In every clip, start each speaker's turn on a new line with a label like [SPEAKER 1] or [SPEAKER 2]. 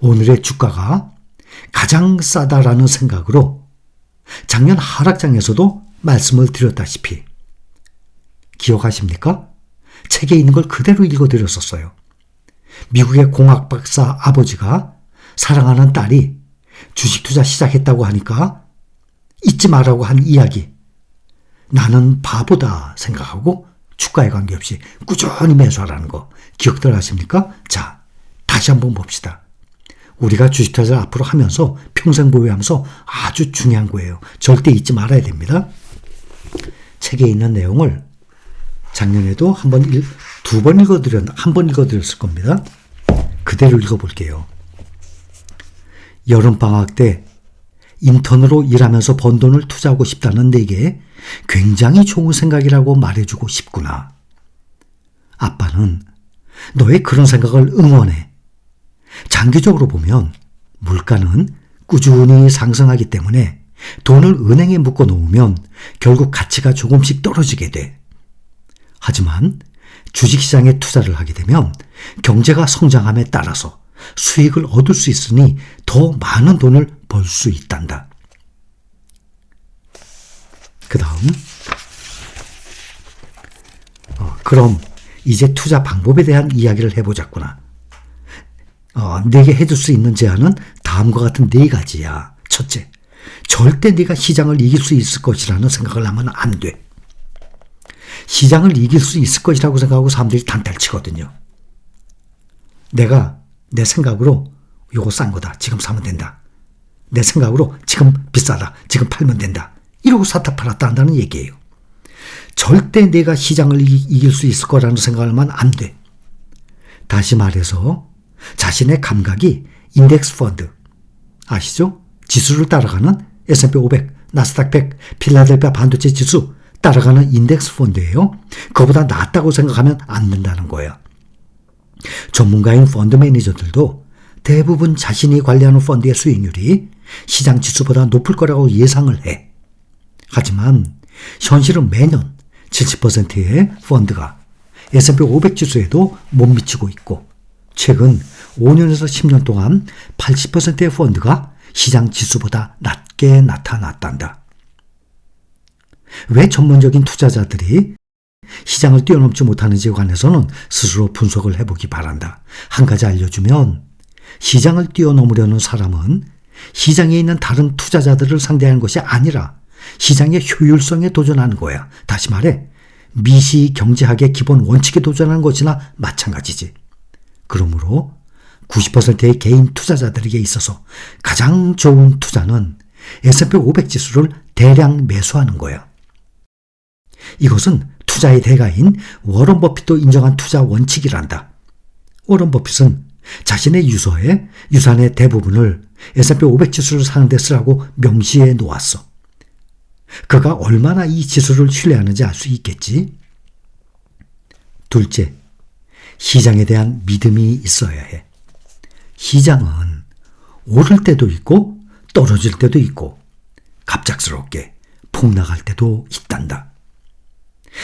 [SPEAKER 1] 오늘의 주가가 가장 싸다라는 생각으로 작년 하락장에서도 말씀을 드렸다시피 기억하십니까? 책에 있는 걸 그대로 읽어드렸었어요. 미국의 공학 박사 아버지가 사랑하는 딸이 주식 투자 시작했다고 하니까 잊지 말라고 한 이야기. 나는 바보다 생각하고 주가에 관계없이 꾸준히 매수하라는 거 기억들 하십니까? 자, 다시 한번 봅시다. 우리가 주식 투자를 앞으로 하면서 평생 보유하면서 아주 중요한 거예요. 절대 잊지 말아야 됩니다. 책에 있는 내용을 작년에도 한 번 읽어드렸을 겁니다. 그대로 읽어볼게요. 여름방학 때 인턴으로 일하면서 번 돈을 투자하고 싶다는 내게 굉장히 좋은 생각이라고 말해주고 싶구나. 아빠는 너의 그런 생각을 응원해. 장기적으로 보면 물가는 꾸준히 상승하기 때문에 돈을 은행에 묶어 놓으면 결국 가치가 조금씩 떨어지게 돼. 하지만 주식시장에 투자를 하게 되면 경제가 성장함에 따라서 수익을 얻을 수 있으니 더 많은 돈을 벌 수 있단다. 그 다음 그럼 이제 투자 방법에 대한 이야기를 해보자꾸나. 내게 해줄 수 있는 제안은 다음과 같은 4가지야. 첫째, 절대 네가 시장을 이길 수 있을 것이라는 생각을 하면 안 돼. 시장을 이길 수 있을 것이라고 생각하고 사람들이 단타치거든요. 내가 내 생각으로 이거 싼 거다. 지금 사면 된다. 내 생각으로 지금 비싸다. 지금 팔면 된다. 이러고 샀다 팔았다 한다는 얘기예요. 절대 내가 시장을 이길 수 있을 거라는 생각을 하면 안 돼. 다시 말해서 자신의 감각이 인덱스 펀드 아시죠? 지수를 따라가는 S&P 500, 나스닥 100, 필라델피아 반도체 지수 따라가는 인덱스 펀드예요. 그거보다 낫다고 생각하면 안 된다는 거예요. 전문가인 펀드 매니저들도 대부분 자신이 관리하는 펀드의 수익률이 시장 지수보다 높을 거라고 예상을 해. 하지만 현실은 매년 70%의 펀드가 S&P 500 지수에도 못 미치고 있고 최근 5년에서 10년 동안 80%의 펀드가 시장 지수보다 낮게 나타났단다. 왜 전문적인 투자자들이 시장을 뛰어넘지 못하는지에 관해서는 스스로 분석을 해보기 바란다. 한 가지 알려주면 시장을 뛰어넘으려는 사람은 시장에 있는 다른 투자자들을 상대하는 것이 아니라 시장의 효율성에 도전하는 거야. 다시 말해 미시 경제학의 기본 원칙에 도전하는 것이나 마찬가지지. 그러므로 90%의 개인 투자자들에게 있어서 가장 좋은 투자는 S&P 500 지수를 대량 매수하는 거야. 이것은 투자의 대가인 워런 버핏도 인정한 투자 원칙이란다. 워런 버핏은 자신의 유산의 대부분을 S&P 500 지수를 사는 데 쓰라고 명시해 놓았어. 그가 얼마나 이 지수를 신뢰하는지 알 수 있겠지. 둘째, 시장에 대한 믿음이 있어야 해. 시장은 오를 때도 있고 떨어질 때도 있고 갑작스럽게 폭락할 때도 있단다.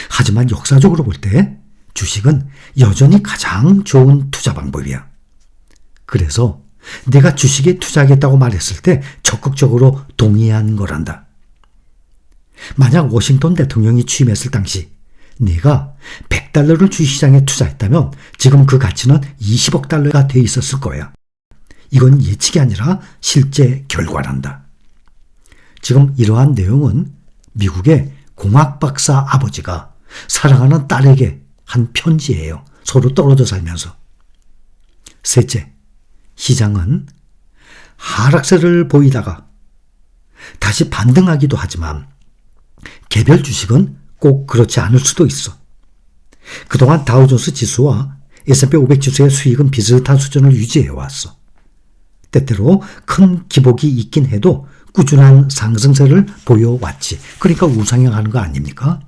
[SPEAKER 1] 하지만 역사적으로 볼 때 주식은 여전히 가장 좋은 투자 방법이야. 그래서 내가 주식에 투자하겠다고 말했을 때 적극적으로 동의한 거란다. 만약 워싱턴 대통령이 취임했을 당시 네가 $100를 주식시장에 투자했다면 지금 그 가치는 20억 달러가 돼 있었을 거야. 이건 예측이 아니라 실제 결과란다. 지금 이러한 내용은 미국의 공학 박사 아버지가 사랑하는 딸에게 한 편지예요. 서로 떨어져 살면서. 셋째, 시장은 하락세를 보이다가 다시 반등하기도 하지만 개별 주식은 꼭 그렇지 않을 수도 있어. 그동안 다우존스 지수와 S&P 500 지수의 수익은 비슷한 수준을 유지해왔어. 때때로 큰 기복이 있긴 해도 꾸준한 상승세를 보여왔지. 그러니까 우상향하는 거 아닙니까?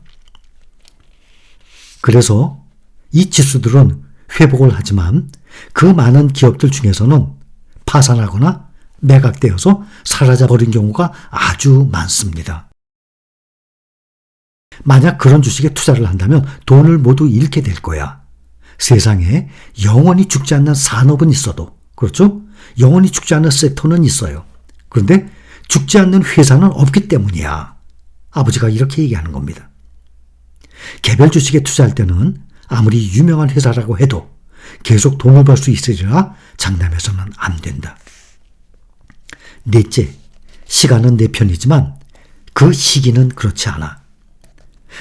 [SPEAKER 1] 그래서 이 지수들은 회복을 하지만 그 많은 기업들 중에서는 파산하거나 매각되어서 사라져버린 경우가 아주 많습니다. 만약 그런 주식에 투자를 한다면 돈을 모두 잃게 될 거야. 세상에 영원히 죽지 않는 산업은 있어도, 그렇죠? 영원히 죽지 않는 섹터는 있어요. 그런데 죽지 않는 회사는 없기 때문이야. 아버지가 이렇게 얘기하는 겁니다. 개별 주식에 투자할 때는 아무리 유명한 회사라고 해도 계속 돈을 벌 수 있으리라 장담해서는 안 된다. 넷째, 시간은 내 편이지만 그 시기는 그렇지 않아.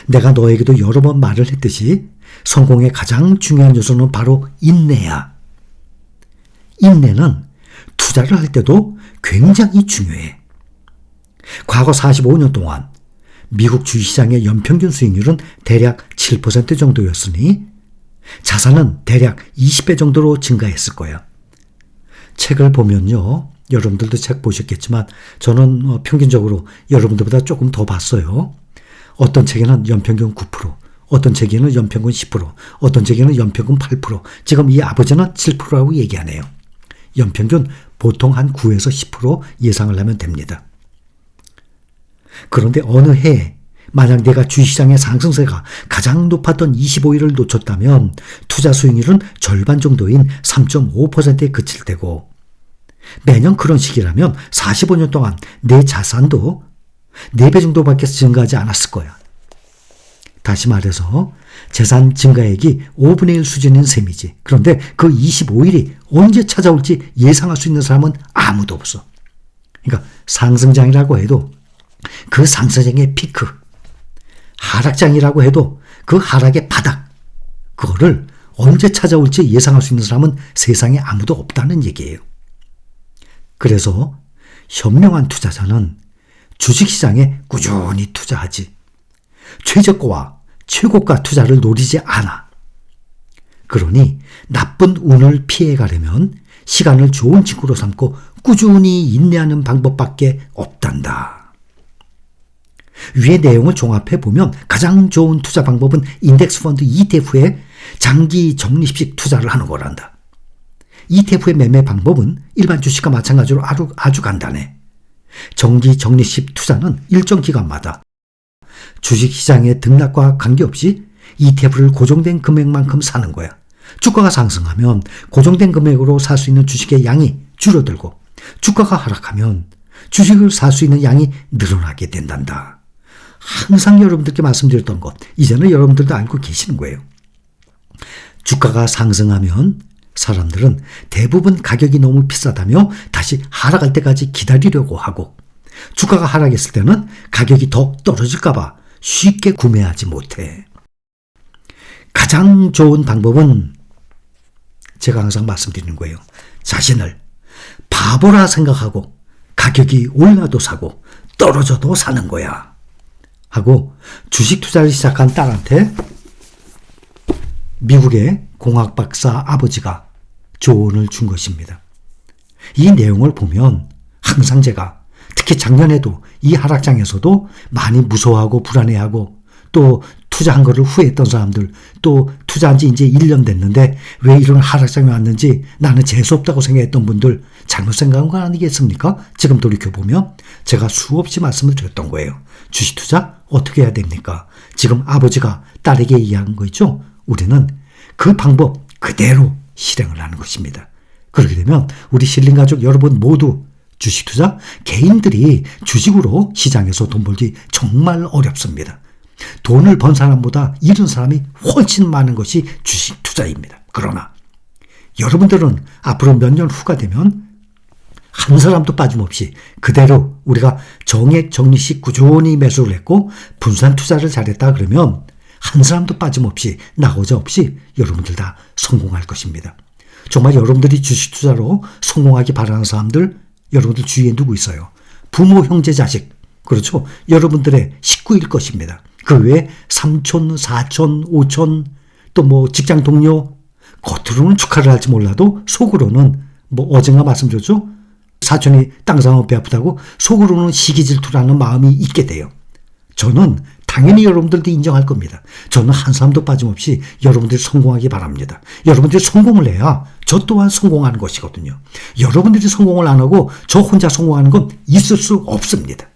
[SPEAKER 1] 내가 너에게도 여러 번 말을 했듯이 성공의 가장 중요한 요소는 바로 인내야. 인내는 투자를 할 때도 굉장히 중요해. 과거 45년 동안 미국 주식시장의 연평균 수익률은 대략 7% 정도였으니 자산은 대략 20배 정도로 증가했을 거야. 책을 보면요. 여러분들도 책 보셨겠지만 저는 평균적으로 여러분들보다 조금 더 봤어요. 어떤 책에는 연평균 9%, 어떤 책에는 연평균 10%, 어떤 책에는 연평균 8%, 지금 이 아버지는 7%라고 얘기하네요. 연평균 보통 한 9에서 10% 예상을 하면 됩니다. 그런데 어느 해에 만약 내가 주식시장의 상승세가 가장 높았던 25일을 놓쳤다면 투자 수익률은 절반 정도인 3.5%에 그칠 테고 매년 그런 시기라면 45년 동안 내 자산도 4배 정도밖에 증가하지 않았을 거야. 다시 말해서 재산 증가액이 5분의 1 수준인 셈이지. 그런데 그 25일이 언제 찾아올지 예상할 수 있는 사람은 아무도 없어. 그러니까 상승장이라고 해도 그 상승장의 피크, 하락장이라고 해도 그 하락의 바닥, 그거를 언제 찾아올지 예상할 수 있는 사람은 세상에 아무도 없다는 얘기예요. 그래서 현명한 투자자는 주식시장에 꾸준히 투자하지 최저가와 최고가 투자를 노리지 않아. 그러니 나쁜 운을 피해가려면 시간을 좋은 친구로 삼고 꾸준히 인내하는 방법밖에 없단다. 위의 내용을 종합해보면 가장 좋은 투자 방법은 인덱스 펀드 ETF에 장기 적립식 투자를 하는 거란다. ETF의 매매 방법은 일반 주식과 마찬가지로 아주 간단해. 정기 적립식 투자는 일정 기간마다 주식시장의 등락과 관계없이 ETF를 고정된 금액만큼 사는 거야. 주가가 상승하면 고정된 금액으로 살 수 있는 주식의 양이 줄어들고 주가가 하락하면 주식을 살 수 있는 양이 늘어나게 된단다. 항상 여러분들께 말씀드렸던 것, 이제는 여러분들도 알고 계시는 거예요. 주가가 상승하면 사람들은 대부분 가격이 너무 비싸다며 다시 하락할 때까지 기다리려고 하고 주가가 하락했을 때는 가격이 더 떨어질까 봐 쉽게 구매하지 못해. 가장 좋은 방법은 제가 항상 말씀드리는 거예요. 자신을 바보라 생각하고 가격이 올라도 사고 떨어져도 사는 거야. 하고 주식 투자를 시작한 딸한테 미국의 공학 박사 아버지가 조언을 준 것입니다. 이 내용을 보면 항상 제가 특히 작년에도 이 하락장에서도 많이 무서워하고 불안해하고 또 투자한 거를 후회했던 사람들, 또 투자한 지 이제 1년 됐는데 왜 이런 하락장이 왔는지 나는 재수없다고 생각했던 분들 잘못 생각한 거 아니겠습니까? 지금 돌이켜보면 제가 수없이 말씀을 드렸던 거예요. 주식 투자 어떻게 해야 됩니까? 지금 아버지가 딸에게 얘기한 거 있죠? 우리는 그 방법 그대로 실행을 하는 것입니다. 그렇게 되면 우리 실린 가족 여러분 모두 주식 투자, 개인들이 주식으로 시장에서 돈 벌기 정말 어렵습니다. 돈을 번 사람보다 잃은 사람이 훨씬 많은 것이 주식 투자입니다. 그러나 여러분들은 앞으로 몇 년 후가 되면 한 사람도 빠짐없이 그대로 우리가 정액 적립식 꾸준히 매수를 했고 분산 투자를 잘했다 그러면 한 사람도 빠짐없이 나오자 없이 여러분들 다 성공할 것입니다. 정말 여러분들이 주식 투자로 성공하기 바라는 사람들 여러분들 주위에 누구 있어요? 부모, 형제, 자식. 그렇죠? 여러분들의 식구일 것입니다. 그 외에 삼촌, 사촌, 오촌, 또 뭐 직장 동료, 겉으로는 축하를 할지 몰라도 속으로는 뭐 어젠가 말씀드렸죠? 사촌이 땅 사면 배 아프다고 속으로는 시기 질투라는 마음이 있게 돼요. 저는 당연히 여러분들도 인정할 겁니다. 저는 한 사람도 빠짐없이 여러분들이 성공하기 바랍니다. 여러분들이 성공을 해야 저 또한 성공하는 것이거든요. 여러분들이 성공을 안 하고 저 혼자 성공하는 건 있을 수 없습니다.